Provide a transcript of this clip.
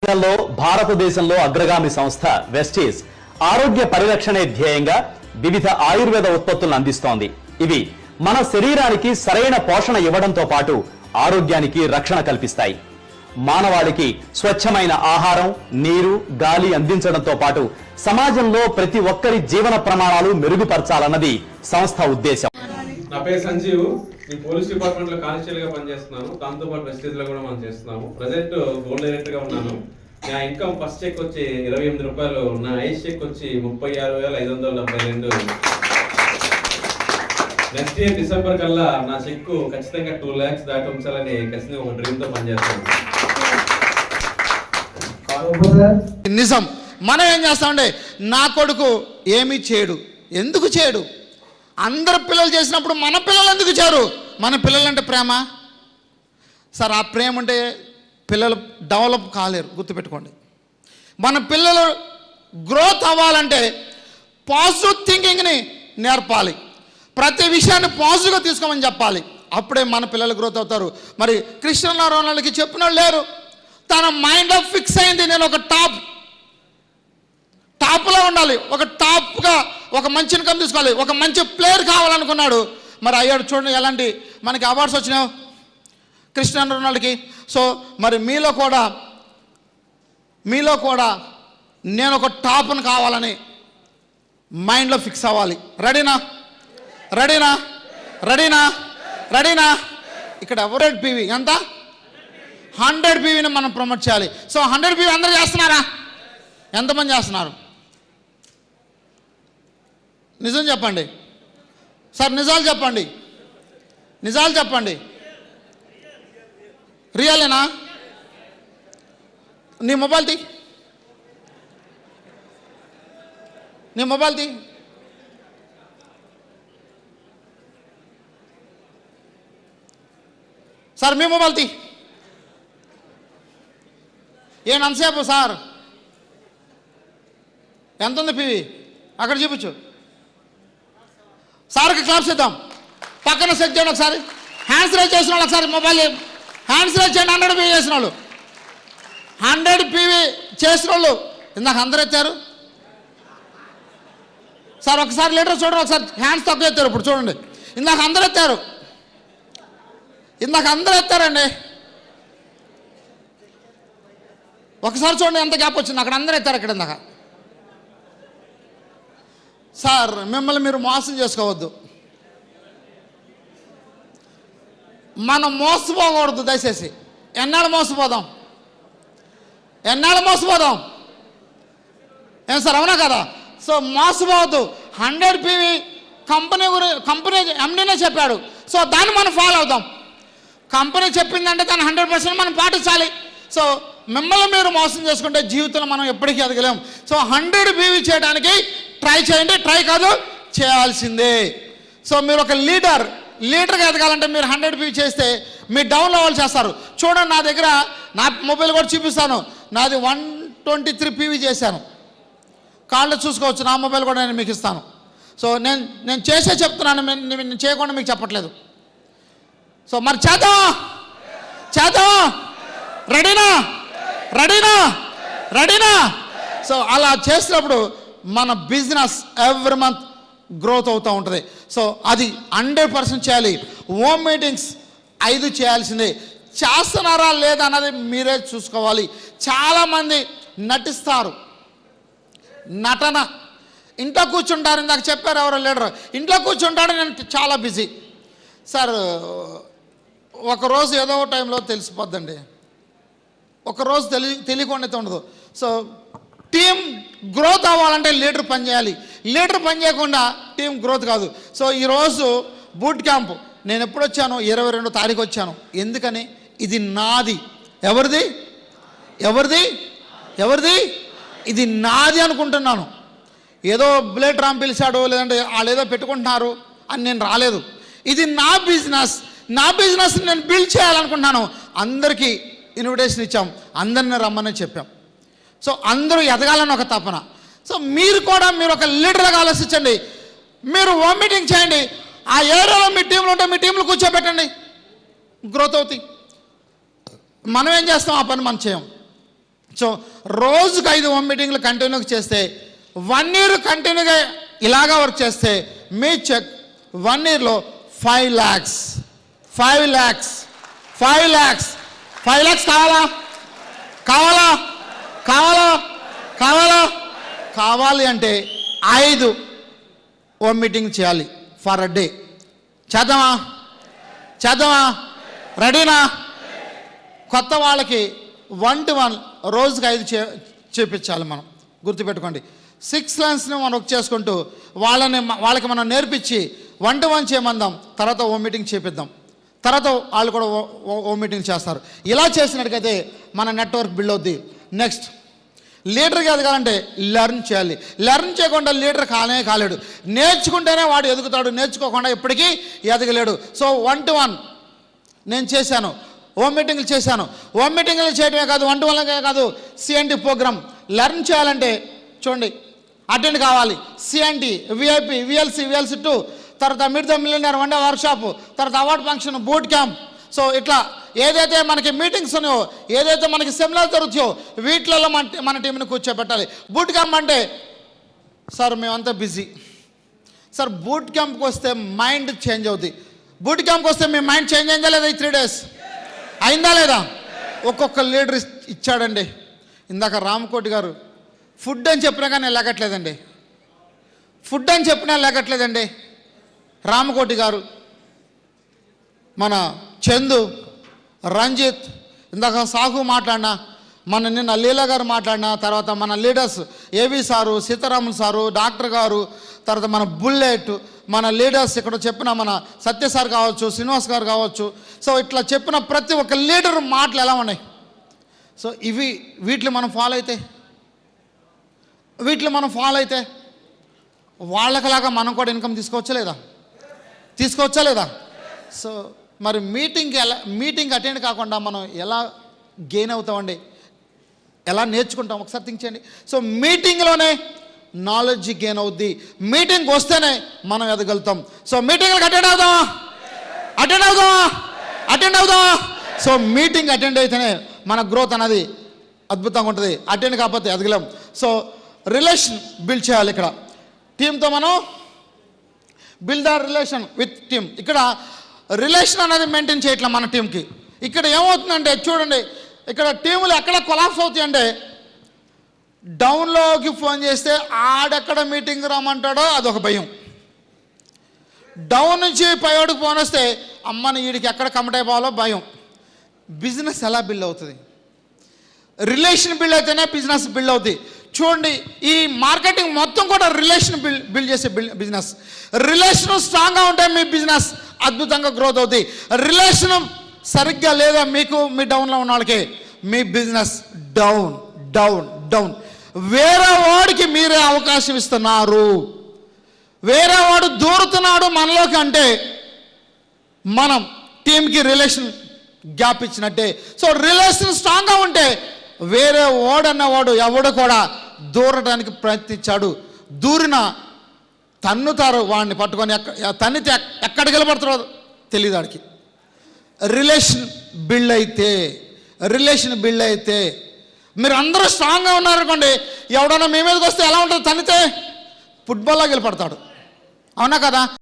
భారతదేశంలో అగ్రగామి సంస్థ వెస్టీజ్ ఆరోగ్య పరిరక్షణే ధ్యేయంగా వివిధ ఆయుర్వేద ఉత్పత్తులను అందిస్తోంది. ఇవి మన శరీరానికి సరైన పోషణ ఇవ్వడంతో పాటు ఆరోగ్యానికి రక్షణ కల్పిస్తాయి. మానవాళికి స్వచ్ఛమైన ఆహారం, నీరు, గాలి అందించడంతో పాటు సమాజంలో ప్రతి ఒక్కరి జీవన ప్రమాణాలు మెరుగుపరచాలన్నది సంస్థ ఉద్దేశం. నా పేరు సంజీవ్. నేను పోలీస్ డిపార్ట్మెంట్ లో కానిస్టేబుల్ గా పనిచేస్తున్నాను. దాంతో పాటు వెస్టీజ్ లో కూడా మనం చేస్తున్నాము. ప్రెసెంట్ గోల్డ్ డైరెక్టర్ గా ఉన్నాను. నా ఇన్కమ్ ఫస్ట్ చెక్ వచ్చి 28 రూపాయలు, నా ఐస్ చెక్ వచ్చి 36,572. నెక్స్ట్ ఇయర్ డిసెంబర్ కల్లా నా చెక్ ఖచ్చితంగా 2 lakhs దాటి ఉంచాలని ఖచ్చితంగా ఒక డ్రీమ్ తో పనిచేస్తాను. నిజం. మనం ఏం చేస్తామంటే నా కొడుకు ఏమీ చేయడు, ఎందుకు చేయడు? అందరు పిల్లలు చేసినప్పుడు మన పిల్లలు ఎందుకు చేయరు? మన పిల్లలంటే ప్రేమ సార్. ఆ ప్రేమ అంటే పిల్లలు డెవలప్ కాలేరు, గుర్తుపెట్టుకోండి. మన పిల్లలు గ్రోత్ అవ్వాలంటే పాజిటివ్ థింకింగ్ని నేర్పాలి. ప్రతి విషయాన్ని పాజిటివ్గా తీసుకోమని చెప్పాలి. అప్పుడే మన పిల్లలు గ్రోత్ అవుతారు. మరి క్రిస్టియానో రోనాల్డోకి చెప్పిన వాళ్ళు లేరు. తన మైండ్లో ఫిక్స్ అయింది, నేను ఒక టాప్లో ఉండాలి, ఒక టాప్గా ఒక మంచి ఇన్కమ్ తీసుకోవాలి, ఒక మంచి ప్లేయర్ కావాలనుకున్నాడు. మరి అయ్యాడు. చూడండి ఎలాంటి మనకి అవార్డ్స్ వచ్చినావు క్రిస్టియానో రోనాల్డోకి. సో మరి మీలో కూడా నేను ఒక టాప్ను కావాలని మైండ్లో ఫిక్స్ అవ్వాలి. రెడీనా? ఇక్కడ 100 PV ఎంత? 100 PVని మనం ప్రమోట్ చేయాలి. సో 100 PV అందరూ చేస్తున్నారా? ఎంతమంది చేస్తున్నారు? నిజం చెప్పండి సార్, నిజాలు చెప్పండి. రియలేనా? నీ మొబైల్ తీ. సార్ మీ మొబైల్ తీ. అంతసేపు సార్ ఎంత ఉంది పివి? అక్కడ చూపించు. సార్కి క్లాప్స్ ఇద్దాం. పక్కన సెట్ చేయండి ఒకసారి. హ్యాండ్స్ రైజ్ చేసిన వాళ్ళు ఒకసారి మొబైల్ హ్యాండ్స్ రైజ్ చేయండి. 100 PV చేసిన వాళ్ళు, 100 PV చేసిన వాళ్ళు ఇందాక అందరూ ఎత్తారు సార్. ఒకసారి లీటర్ చూడండి, ఒకసారి హ్యాండ్స్ తక్కువ ఎత్తారు. ఇప్పుడు చూడండి, ఇందాక అందరూ ఎత్తారండి. ఒకసారి చూడండి ఎంత గ్యాప్ వచ్చింది. అక్కడ అందరూ ఎత్తారు. ఇక్కడ ఇందాక సార్ మిమ్మల్ని మీరు మోసం చేసుకోవద్దు. మనం మోసపోకూడదు దయచేసి. ఎన్నాళ్ళు మోసపోదాం? ఏం సార్, అవునా కదా? సో మోసపోవద్దు. 100 PV కంపెనీ ఎండీనే చెప్పాడు. సో దాన్ని మనం ఫాలో అవుదాం. కంపెనీ చెప్పిందంటే దాన్ని 100% మనం పాటించాలి. సో మిమ్మల్ని మీరు మోసం చేసుకుంటే జీవితంలో మనం ఎప్పటికీ ఎదగలేం. సో 100 PV చేయడానికి ట్రై చేయండి. ట్రై కాదు, చేయాల్సిందే. సో మీరు ఒక లీడర్గా ఎదగాలంటే మీరు 100 PV చేస్తే మీ డౌన్లో వాళ్ళు చేస్తారు. చూడండి, నా దగ్గర నా మొబైల్ కూడా చూపిస్తాను. నాది 123 PV చేశాను. కాళ్ళు చూసుకోవచ్చు. నా మొబైల్ కూడా నేను మీకు ఇస్తాను. సో నేను చెప్తున్నాను, నేను చేయకుండా మీకు చెప్పట్లేదు. సో మరి చేద్దాం. రెడీనా? సో అలా చేసినప్పుడు మన బిజినెస్ ఎవ్రీ మంత్ గ్రోత్ అవుతూ ఉంటుంది. సో అది 100% చేయాలి. హోమ్ మీటింగ్స్ 5 చేయాల్సిందే. చేస్తున్నారా లేదా అన్నది మీరే చూసుకోవాలి. చాలామంది నటిస్తారు, నటన. ఇంట్లో కూర్చుంటారు. ఇందాక చెప్పారు ఎవరో లీడర్, ఇంట్లో కూర్చుంటాడు, నేను చాలా బిజీ. సార్ ఒకరోజు ఏదో టైంలో తెలిసిపోద్దండి. ఒకరోజు తెలియకుండా ఉండదు. సో టీం గ్రోత్ అవ్వాలంటే లీడర్ పనిచేయాలి. లీడర్ పని చేయకుండా టీం గ్రోత్ కాదు. సో ఈరోజు బూట్ క్యాంప్ నేను ఎప్పుడు వచ్చాను? 22వ తారీఖు వచ్చాను. ఎందుకని? ఇది నాది. ఎవరిది? ఇది నాది అనుకుంటున్నాను. ఏదో బుల్లెట్ రామ్ పిలిచాడు, లేదంటే వాళ్ళు ఏదో పెట్టుకుంటున్నారు అని నేను రాలేదు. ఇది నా బిజినెస్ నేను బిల్డ్ చేయాలనుకుంటున్నాను. అందరికీ ఇన్విటేషన్ ఇచ్చాం, అందరిని రమ్మని చెప్పాం. సో అందరూ ఎదగాలని ఒక తపన. సో మీరు ఒక లీడర్గా ఆలోచించండి. మీరు హోమ్ మీటింగ్ చేయండి. ఆ ఏరియాలో మీ టీంలు ఉంటే మీ టీంలు కూర్చోబెట్టండి, గ్రోత్ అవుతాయి. మనం ఏం చేస్తాం? ఆ పని మనం చేయం. సో రోజుకు 5 హోమ్ మీటింగ్లు కంటిన్యూగా చేస్తే 1 year కంటిన్యూగా ఇలాగా వర్క్ చేస్తే మీ check 1 yearలో 5 lakhs. 5 lakhs. 5 lakhs. 5 lakhs కావాలా? కావాలా? కావాలా? కావాలా? కావాలి అంటే 5 హోమ్ మీటింగ్ చేయాలి ఫర్ అ డే. చేద్దామా? చేద్దామా? రెడీనా? కొత్త వాళ్ళకి 1-to-1 రోజుకి 5 చేపించాలి మనం. గుర్తుపెట్టుకోండి. 6 లైన్స్ని మనం వర్క్ చేసుకుంటూ వాళ్ళకి మనం నేర్పించి 1-to-1 చేయమందాం. తర్వాత హోమ్ మీటింగ్ చేపిద్దాం. తర్వాత వాళ్ళు కూడా హోమ్ మీటింగ్ చేస్తారు. ఇలా చేసినట్టుకైతే మన నెట్వర్క్ బిల్డ్ అవుద్ది. నెక్స్ట్, లీడర్గా ఎదగాలంటే లెర్న్ చేయాలి. లెర్న్ చేయకుండా లీడర్ కాలేడు. నేర్చుకుంటేనే వాడు ఎదుగుతాడు. నేర్చుకోకుండా ఎప్పటికీ ఎదగలేడు. సో 1-to-1 నేను చేశాను, హోమ్ మీటింగ్లు చేశాను. హోమ్ మీటింగ్లు చేయడమే కాదు, 1-to-1 కాదు, సిఎన్టీ ప్రోగ్రామ్ లెర్న్ చేయాలంటే చూడండి, అటెండ్ కావాలి. సిఎన్టీ, విఐపి, విఎల్సి 2, తర్వాత meet the millionaire 1 day workshop, తర్వాత award function, boot camp. So ఇట్లా ఏదైతే మనకి మీటింగ్స్ ఉన్నాయో, ఏదైతే మనకి సెమినార్ జరుగుతాయో వీటిలలో మన టీంని కూర్చోబెట్టాలి. బూట్ క్యాంప్ అంటే సార్ మేమంతా బిజీ సార్. బూట్ క్యాంప్కి వస్తే మైండ్ చేంజ్ అవుతుంది. బూట్ క్యాంప్కి వస్తే మీ మైండ్ చేంజ్ అయిందా లేదా? ఈ 3 days అయిందా లేదా? ఒక్కొక్క లీడర్ ఇచ్చాడండి. ఇందాక రామకోటి గారు ఫుడ్ అని చెప్పినా కానీ లేకట్లేదండి. ఫుడ్ అని చెప్పినా లేకట్లేదండి. రామకోటి గారు, మన చందు, రంజిత్, ఇందాక సాహు మాట్లాడినా, మన నిన్న లీలా గారు మాట్లాడినా, తర్వాత మన లీడర్స్ ఏవి సారు, సీతారాములు సారు, డాక్టర్ గారు, తర్వాత మన బుల్లెట్, మన లీడర్స్ ఇక్కడ చెప్పిన మన సత్య సార్ కావచ్చు, శ్రీనివాస్ గారు కావచ్చు. సో ఇట్లా చెప్పిన ప్రతి ఒక్క లీడర్ మాటలు ఎలా ఉన్నాయి? సో వీటిని మనం ఫాలో అయితే వాళ్ళకలాగా మనం కూడా ఇన్కమ్ తీసుకోవచ్చా లేదా? సో మరి మీటింగ్ అటెండ్ కాకుండా మనం ఎలా గెయిన్ అవుతామండి? ఎలా నేర్చుకుంటాం? ఒకసారి థింక్ చేయండి. సో మీటింగ్లోనే నాలెడ్జ్ గెయిన్ అవుద్ది. మీటింగ్ వస్తేనే మనం ఎదగలుగుతాం. సో మీటింగ్లకు అటెండ్ అవుదామా? సో మీటింగ్ అటెండ్ అయితేనే మన గ్రోత్ అనేది అద్భుతంగా ఉంటుంది. అటెండ్ కాకపోతే ఎదగలేం. సో రిలేషన్ బిల్డ్ చేయాలి. ఇక్కడ టీంతో మనం build the relation with team. ఇక్కడ రిలేషన్ అనేది మెయింటైన్ చేయట్లా మన టీంకి. ఇక్కడ ఏమవుతుందంటే చూడండి, ఇక్కడ టీములు ఎక్కడ కొలాప్స్ అవుతాయంటే, డౌన్లోకి ఫోన్ చేస్తే ఆడెక్కడ మీటింగ్ రమ్మంటాడో అదొక భయం. డౌన్ నుంచి పైవాడికి ఫోన్ వస్తే అమ్మని వీడికి ఎక్కడ కమిట్ అయిపోవాలో భయం. బిజినెస్ ఎలా బిల్డ్ అవుతుంది? రిలేషన్ బిల్డ్ అయితేనే బిజినెస్ బిల్డ్ అవుతుంది. చూడండి, ఈ మార్కెటింగ్ మొత్తం కూడా రిలేషన్ బిల్డ్ చేసే బిజినెస్. రిలేషన్ స్ట్రాంగ్గా ఉంటే మీ బిజినెస్ అద్భుతంగా గ్రోత్ అవుతుంది. రిలేషన్ సరిగ్గా లేదా మీకు, మీ డౌన్లో ఉన్న వాళ్ళకి మీ బిజినెస్ డౌన్. వేరే వాడికి మీరే అవకాశం ఇస్తున్నారు. వేరే వాడు దూరుతున్నాడు మనలోకి అంటే మనం టీంకి రిలేషన్ గ్యాప్ ఇచ్చినట్టే. సో రిలేషన్ స్ట్రాంగ్గా ఉంటే వేరే వాడన్నవాడు ఎవడు కూడా దూరడానికి ప్రయత్నించాడు. దూరిన తన్నుతారు వాడిని పట్టుకొని. తన్నితే ఎక్కడికి వెళ్ళబడతారో తెలియదు వాడికి. రిలేషన్ బిల్డ్ అయితే మీరు అందరూ స్ట్రాంగ్గా ఉన్నారనుకోండి, ఎవడన్నా మీ మీదకి వస్తే ఎలా ఉంటుంది? తన్నితే ఫుట్బాల్లోకి వెళ్ళిపడతాడు. అవునా కదా?